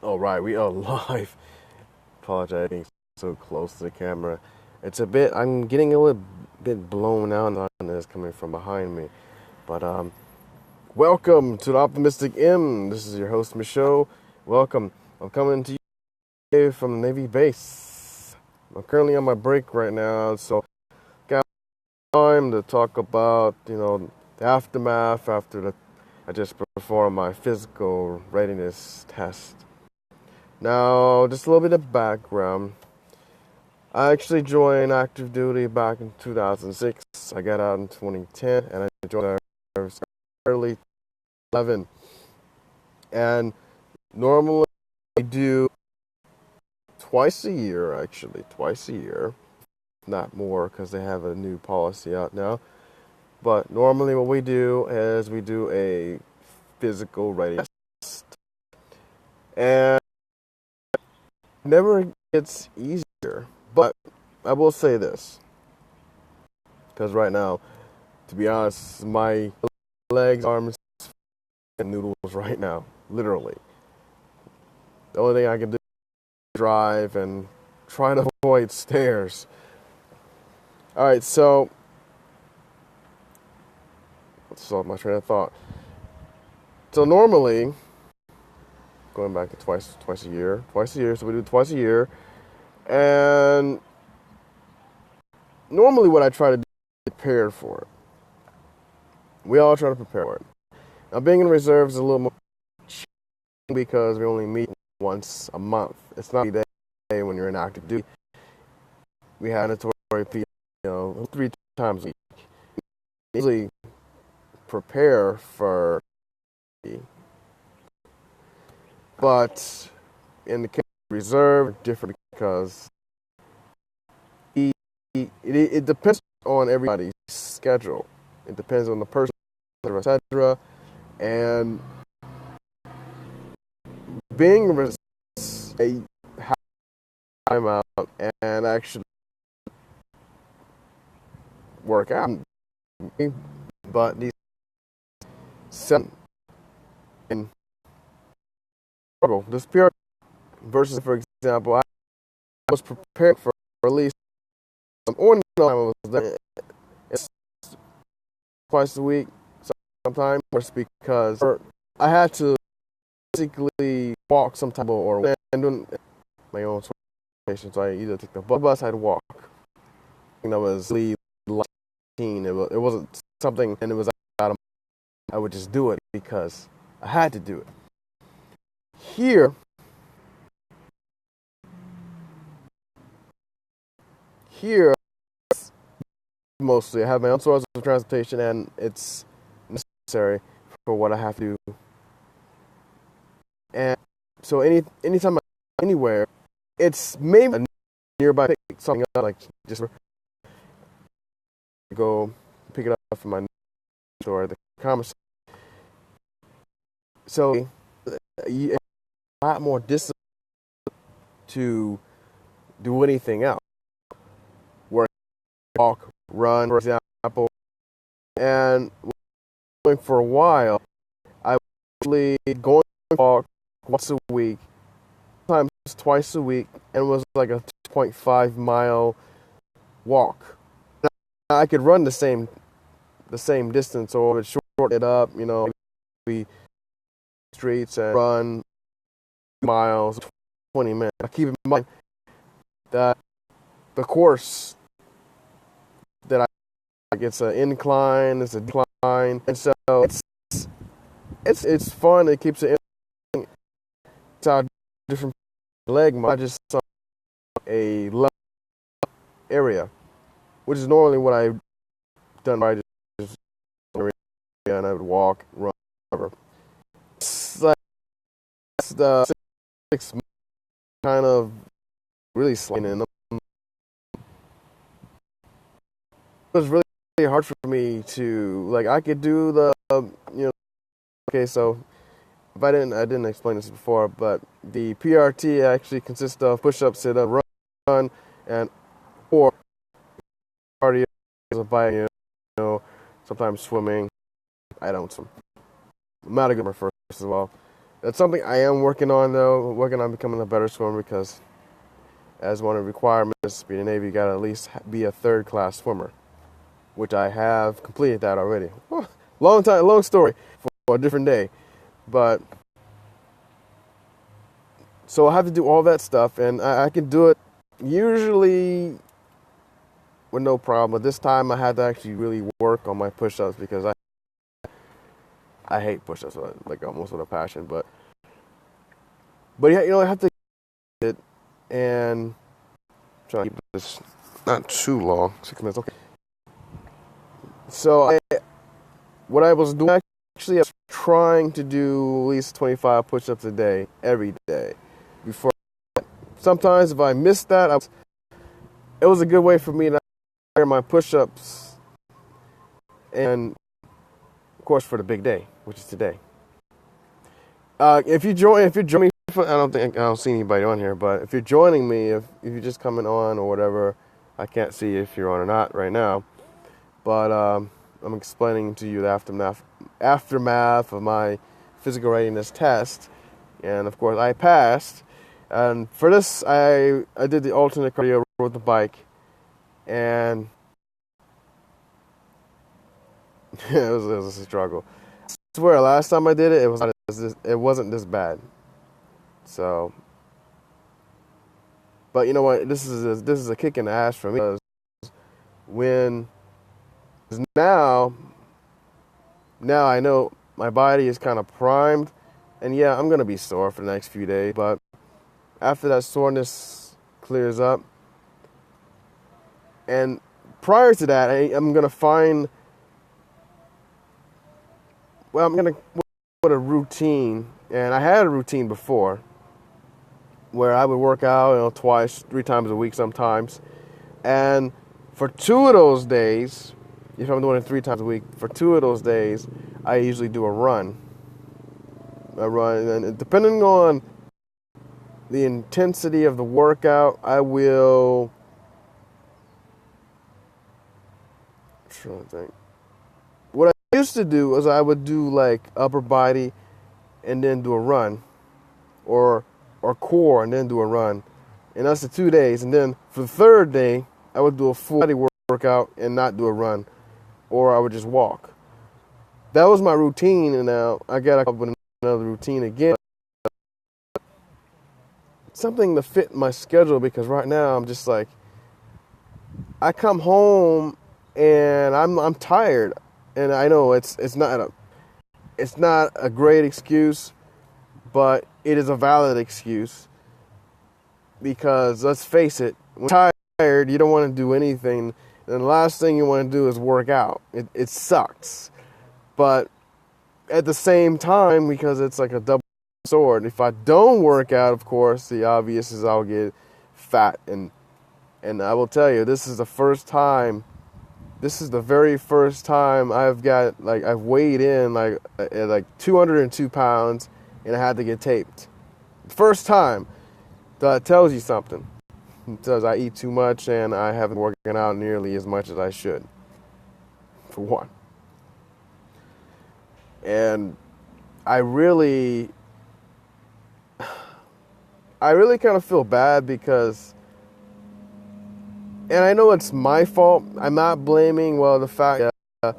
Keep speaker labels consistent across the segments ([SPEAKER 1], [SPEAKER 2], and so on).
[SPEAKER 1] All right, we are live. Apologize being so close to the camera. I'm getting a little bit blown out on this coming from behind me. But welcome to the Optimistic M. This is your host, Michaud. Welcome. I'm coming to you from the Navy base. I'm currently on my break right now, so got time to talk about, the aftermath after I just performed my physical readiness test. Now, just a little bit of background. I actually joined active duty back in 2006. I got out in 2010, and I joined early 11. And normally I do twice a year, not more because they have a new policy out now. But normally what we do is we do a physical readiness test. And never gets easier, but I will say this, because right now, to be honest, my legs, arms, and noodles right now, literally. The only thing I can do is drive and try to avoid stairs. All right, so let's start my train of thought. So normally, going back to twice a year, so we do twice a year. And normally what I try to do is prepare for it. We all try to prepare for it. Now, being in reserve is a little more because we only meet once a month. It's not every day when you're in active duty. We have mandatory, 3 times a week. We usually prepare for, but in the case of reserve, different because it depends on everybody's schedule. It depends on the person, etc. And being a time out and actually work out, but these seven in struggle. This period versus, for example, I was prepared for at least on time I was there. It's twice a week, sometimes because I had to basically walk sometime or doing my own transportation. So I either took the bus, I'd walk. That was really it wasn't something, and it was out of. I would just do it because I had to do it. Here, mostly I have my own source of transportation, and it's necessary for what I have to do. And so anytime I'm anywhere, it's maybe a nearby pick something up, like just go pick it up from my store, the commerce. So a lot more discipline to do anything else. Work, walk, run, for example. And going for a while, I was actually going to walk once a week, sometimes twice a week, and it was like a 2.5 mile walk. Now, I could run the same distance, or short it up, maybe streets and run miles, 20 minutes. I keep in mind that the course that I like, it's an incline, it's a decline, and so it's fun. It keeps it in. It's a different leg. I just saw a level area, which is normally what I've done. I just and I would walk, run, whatever. It's like the 6 months kind of really sliding. It was really hard for me to I could do the Okay, so if I didn't explain this before, but the PRT actually consists of push-up, sit-up, run, and or cardio by sometimes swimming. I don't swim. I'm not a good swimmer, first of all. That's something I am working on, though. Working on becoming a better swimmer, because as one of the requirements to be in the Navy, you got to at least be a third-class swimmer, which I have completed that already. Long story for a different day. But so I have to do all that stuff, and I can do it usually with no problem. But this time I had to actually really work on my push-ups, because I hate push-ups, like almost with a passion. But yeah, you know, I have to get it, and I'm trying to keep this not too long, 6 minutes. Okay. So what I was doing, actually, I was trying to do at least 25 push-ups a day, every day. Before, sometimes if I missed that, it was a good way for me to hire my push-ups, and of course for the big day, which is today. If you join me, I don't see anybody on here, but if you're joining me, if you're just coming on or whatever, I can't see if you're on or not right now, but I'm explaining to you the aftermath of my physical readiness test, and of course I passed. And for this, I did the alternate cardio, rode the bike, and it was a struggle. I swear, last time I did it, it wasn't this bad. So, but you know what? This is a kick in the ass for me, because now I know my body is kind of primed, and yeah, I'm gonna be sore for the next few days, but after that soreness clears up, and prior to that, I'm gonna put a routine, and I had a routine before where I would work out, twice, 3 times a week sometimes, and for 2 of those days, if I'm doing it 3 times a week, for 2 of those days, I usually do a run, and depending on the intensity of the workout, I will. I'm trying to think. What I used to do was I would do like upper body, and then do a run, or core and then do a run, and that's the 2 days. And then for the 3rd day, I would do a full body workout and not do a run, or I would just walk. That was my routine, and now I got to come up with another routine again. Something to fit my schedule, because right now I'm just like, I come home and I'm tired, and I know it's not a great excuse, but it is a valid excuse, because let's face it, when you're tired, you don't want to do anything, and the last thing you want to do is work out. It sucks, but at the same time, because it's like a double sword. If I don't work out, of course, the obvious is I'll get fat, and I will tell you, this is the very first time I've weighed in at 202 pounds, and I had to get taped. First time. That tells you something. It says I eat too much, and I haven't working out nearly as much as I should, for one. And I really kind of feel bad, because, and I know it's my fault. I'm not blaming, the fact that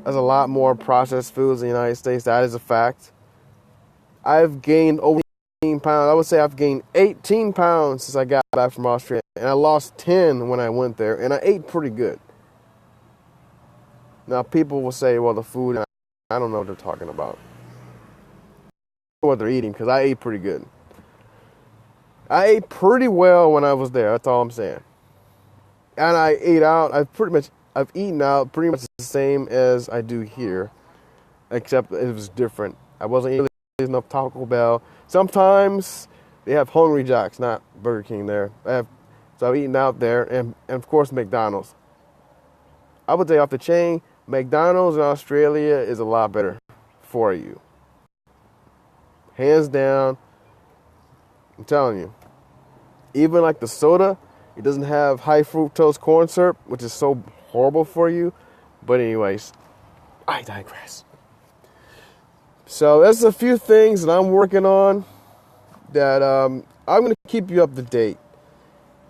[SPEAKER 1] there's a lot more processed foods in the United States. That is a fact. I've gained over 18 pounds. I would say I've gained 18 pounds since I got back from Australia, and I lost 10 when I went there, and I ate pretty good. Now, people will say, the food, I don't know what they're talking about. I don't know what they're eating, because I ate pretty good. I ate pretty well when I was there. That's all I'm saying. And I ate out. I've eaten out pretty much the same as I do here, except it was different. I wasn't eating enough Taco Bell. Sometimes they have Hungry Jack's, not Burger King there. So I've eaten out there, and of course McDonald's. I would say off the chain, McDonald's in Australia is a lot better for you. Hands down. I'm telling you. Even like the soda, it doesn't have high fructose corn syrup, which is so horrible for you. But anyways, I digress. So there's a few things that I'm working on that I'm going to keep you up to date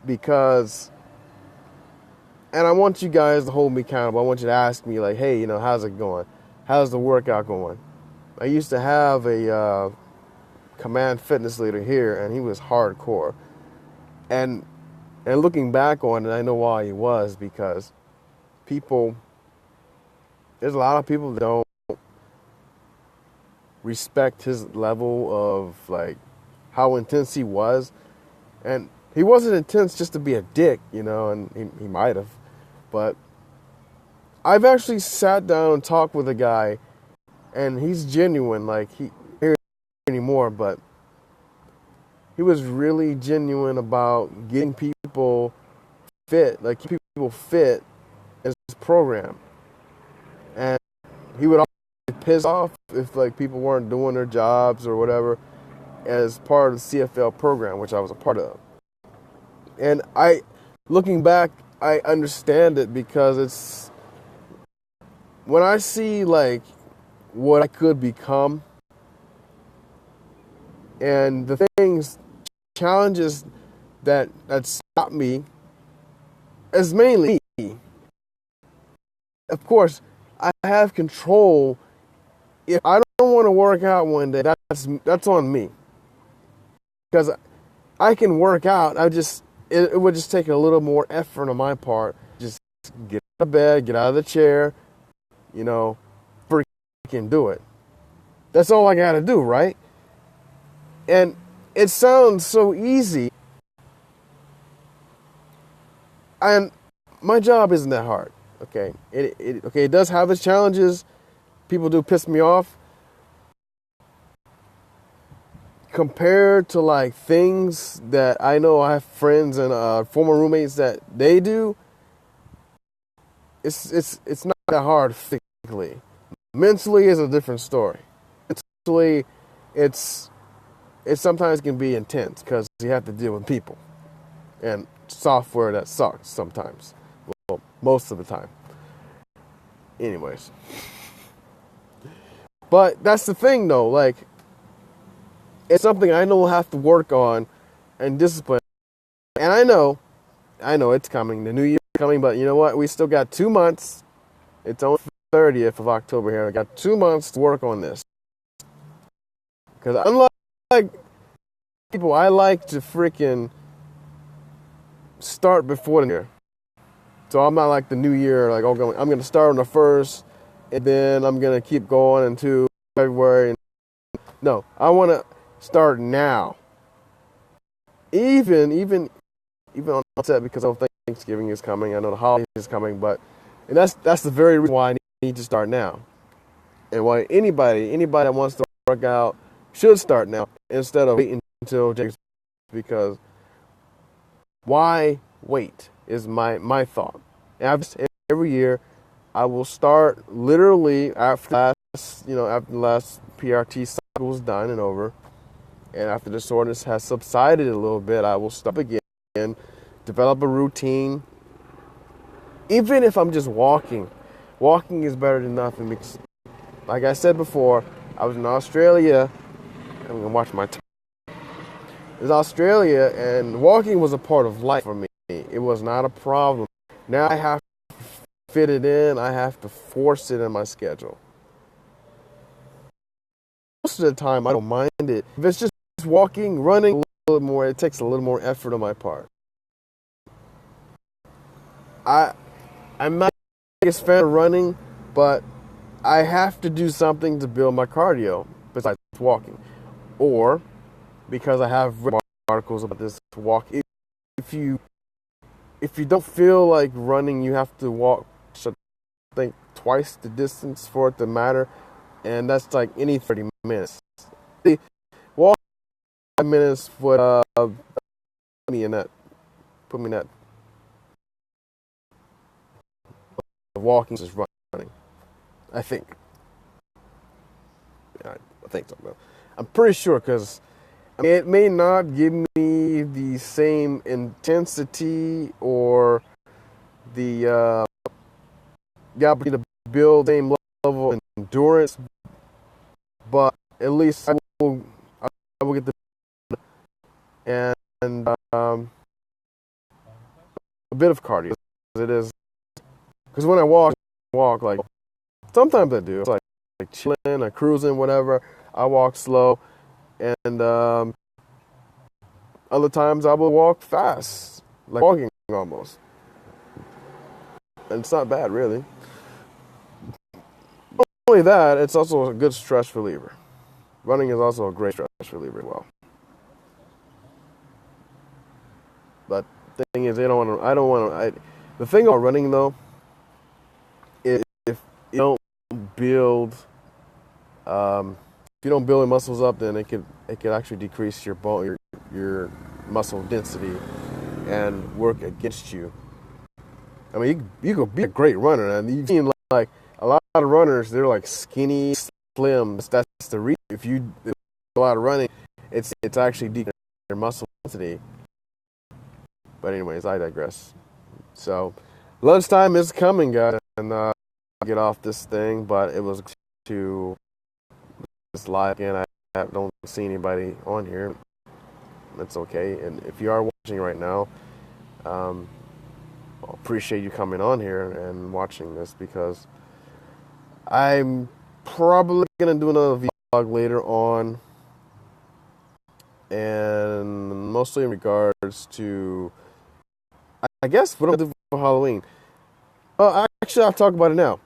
[SPEAKER 1] because, and I want you guys to hold me accountable. I want you to ask me like, hey, how's it going? How's the workout going? I used to have a command fitness leader here, and he was hardcore. And looking back on it, I know why he was, because there's a lot of people that don't respect his level of like how intense he was. And he wasn't intense just to be a dick, and he might have. But I've actually sat down and talked with a guy, and he's genuine. Like, he here anymore, but he was really genuine about getting people fit, like keep people fit in his program. And he would always piss off if like people weren't doing their jobs or whatever as part of the CFL program, which I was a part of. And looking back, I understand it because it's when I see like what I could become and the challenges that stop me is mainly me. Of course, I have control. If I don't want to work out one day, that's on me. Because I can work out. It would just take a little more effort on my part. Just get out of bed, get out of the chair, freaking do it. That's all I got to do, right? And it sounds so easy. And my job isn't that hard. Okay, it does have its challenges. People do piss me off. Compared to like things that I know I have friends and former roommates that they do, it's not that hard physically. Mentally is a different story. Mentally, it sometimes can be intense because you have to deal with people and software that sucks sometimes. Well, most of the time. Anyways. But that's the thing though, like, it's something I know I'll have to work on and discipline. And I know it's coming. The new year is coming, but you know what? We still got 2 months. It's only the 30th of October here. I got 2 months to work on this. Because unlike people, I like to freaking start before the year. So I'm not like the new year, like, okay, I'm going to start on the 1st, and then I'm going to keep going into February. No, I want to start now. Even on set, because I don't think Thanksgiving is coming. I know the holidays is coming, and that's the very reason why I need to start now. And why anybody that wants to work out should start now instead of waiting until January, because why wait is my thought. And every year I will start literally after the last PRT cycle is done and over. And after the soreness has subsided a little bit, I will stop again, develop a routine. Even if I'm just walking is better than nothing. Because, like I said before, I was in Australia. I'm going to watch my time. It was Australia, and walking was a part of life for me. It was not a problem. Now I have to fit it in. I have to force it in my schedule. Most of the time, I don't mind it. If it's just walking, running, a little more, it takes a little more effort on my part. I'm not the biggest fan of running, but I have to do something to build my cardio besides walking. Or, because I have read articles about this, walk. If you don't feel like running, you have to walk, I think, twice the distance for it to matter. And that's like any 30 minutes. Walk 5 minutes would put me in that. Walking is running, I think. Yeah, I think so. I'm pretty sure, because it may not give me the same intensity or the opportunity to build the same level of endurance, but at least I will get the and a bit of cardio. It is because when I walk like sometimes I do. It's like chilling, or cruising, whatever. I walk slow, and other times I will walk fast, like walking almost. And it's not bad, really. Not only that, it's also a good stress reliever. Running is also a great stress reliever as well. But the thing is, I don't want to. The thing about running though is if you don't build, if you don't build your muscles up, then it could actually decrease your muscle density and work against you. I mean, you could be a great runner, and you've seen like a lot of runners. They're like skinny, slim. That's the reason. If you do a lot of running, it's actually decreasing your muscle density. But anyways, I digress. So lunchtime is coming, guys, and I'll get off this thing. But it was to this live again. I don't see anybody on here. That's okay. And if you are watching right now, I appreciate you coming on here and watching this, because I'm probably gonna do another vlog later on, and mostly in regards to, I guess, what I'm gonna do for Halloween. Actually, I'll talk about it now.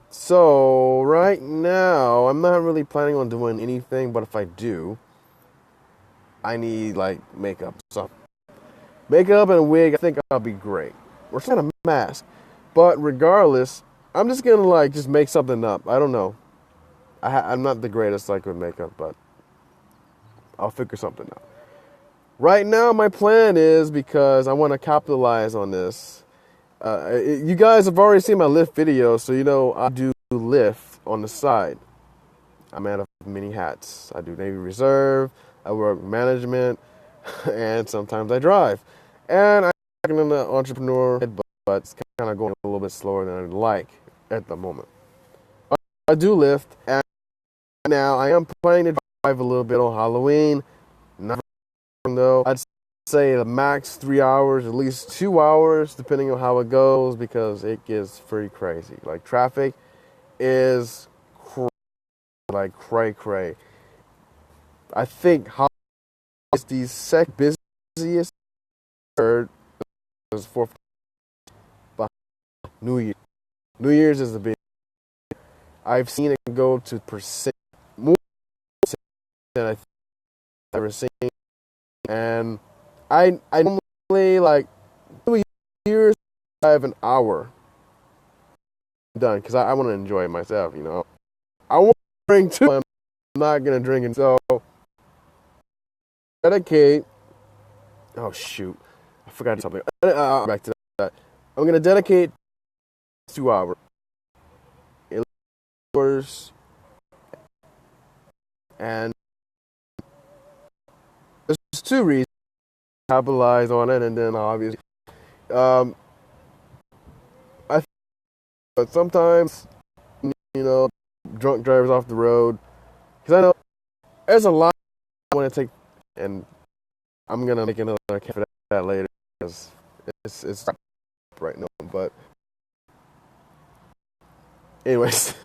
[SPEAKER 1] So right now, I'm not really planning on doing anything, but if I do, I need like makeup. So makeup and a wig, I think I'll be great. Or some kind of mask. But regardless, I'm just gonna like just make something up. I don't know. I'm not the greatest like with makeup, but I'll figure something out. Right now, my plan is, because I want to capitalize on this. You guys have already seen my lift video, so you know I do lift on the side. I'm out of many hats. I do Navy Reserve, I work management, and sometimes I drive. And I'm an entrepreneur, but it's kind of going a little bit slower than I'd like at the moment. I do lift, and now I am planning to drive a little bit on Halloween. Not though. I'd say the max 3 hours, at least 2 hours, depending on how it goes, because it gets pretty crazy. Like traffic is like cray. I think Halloween is the second busiest. Third is fourth. But New Year. New Year's is the big. I've seen it go to percent more than I've ever seen, and I normally like 2 years. I have an hour done because I want to enjoy it myself. You know, I want to drink too. I'm not gonna drink it. So dedicate. Oh shoot, I forgot something. Back to that. I'm gonna dedicate 2 hours. And there's two reasons to capitalize on it, and then obviously, but sometimes, you know, drunk drivers off the road, because I know there's a lot I want to take, and I'm gonna make another account for that later, because it's right now. But anyways,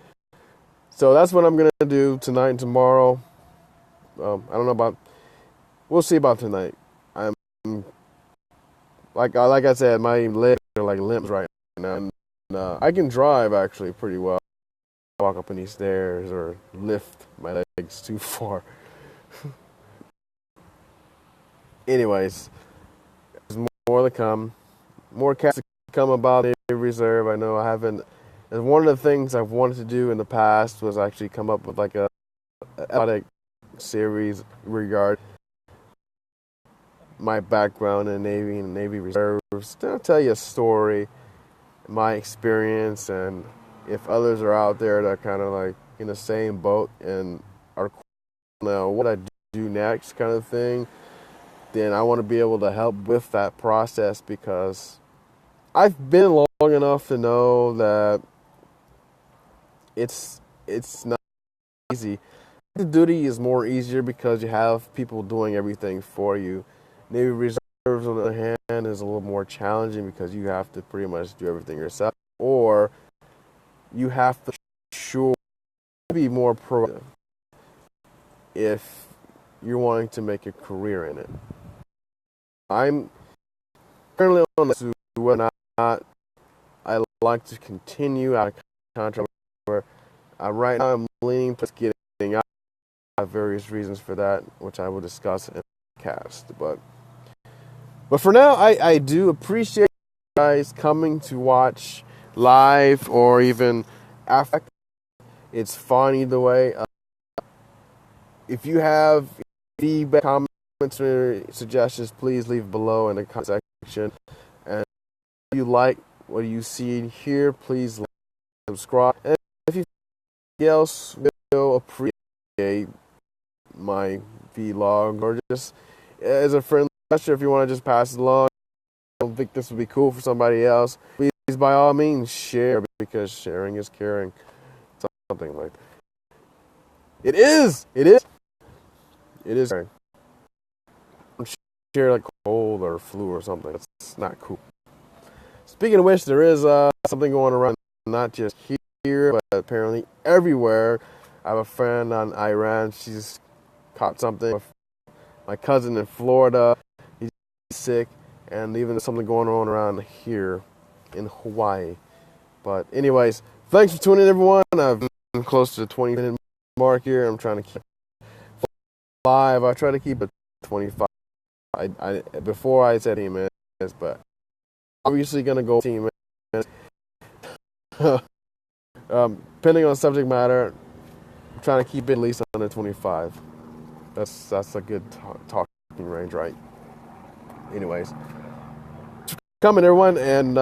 [SPEAKER 1] so that's what I'm gonna do tonight and tomorrow. I don't know about. We'll see about tonight. I'm like I said, my legs are like limp right now. And, I can drive actually pretty well. Walk up any stairs or lift my legs too far. Anyways, there's more to come. More cats to come about the reserve. I know I haven't. And one of the things I've wanted to do in the past was actually come up with like a episodic series regarding my background in Navy and Navy Reserves. I'll tell you a story, my experience, and if others are out there that are kind of like in the same boat and are now what I do next kind of thing, then I want to be able to help with that process, because I've been long enough to know that it's not easy. The duty is more easier because you have people doing everything for you. Navy Reserves, on the other hand, is a little more challenging because you have to pretty much do everything yourself, or you have to be more proactive if you're wanting to make a career in it. I'm currently on the whether or not I like to continue out of contract. Right now, I'm leaning towards getting out. I have various reasons for that, which I will discuss in the cast. But for now, I do appreciate you guys coming to watch live or even after. It's fun either way. If you have feedback, comments, or suggestions, please leave below in the comment section. And if you like what you see here, please like and subscribe. And if you else will appreciate my vlog, or just as a friendly gesture, if you want to just pass it along, I don't think this would be cool for somebody else, please by all means share, because sharing is caring. Something like that. It is caring. Share like cold or flu or something. It's not cool. Speaking of which, there is something going around, not just here, but apparently everywhere. I have a friend on Iran. She's caught something. My cousin in Florida, he's sick, and even something going on around here in Hawaii. But anyways, thanks for tuning in, everyone. I've been close to the 20-minute mark here. I'm trying to keep it live. I try to keep it 25. Before I said 10 minutes, but obviously going to go 10 minutes. Depending on subject matter, I'm trying to keep it at least under 25. That's a good talking range, right? Anyways, coming everyone, and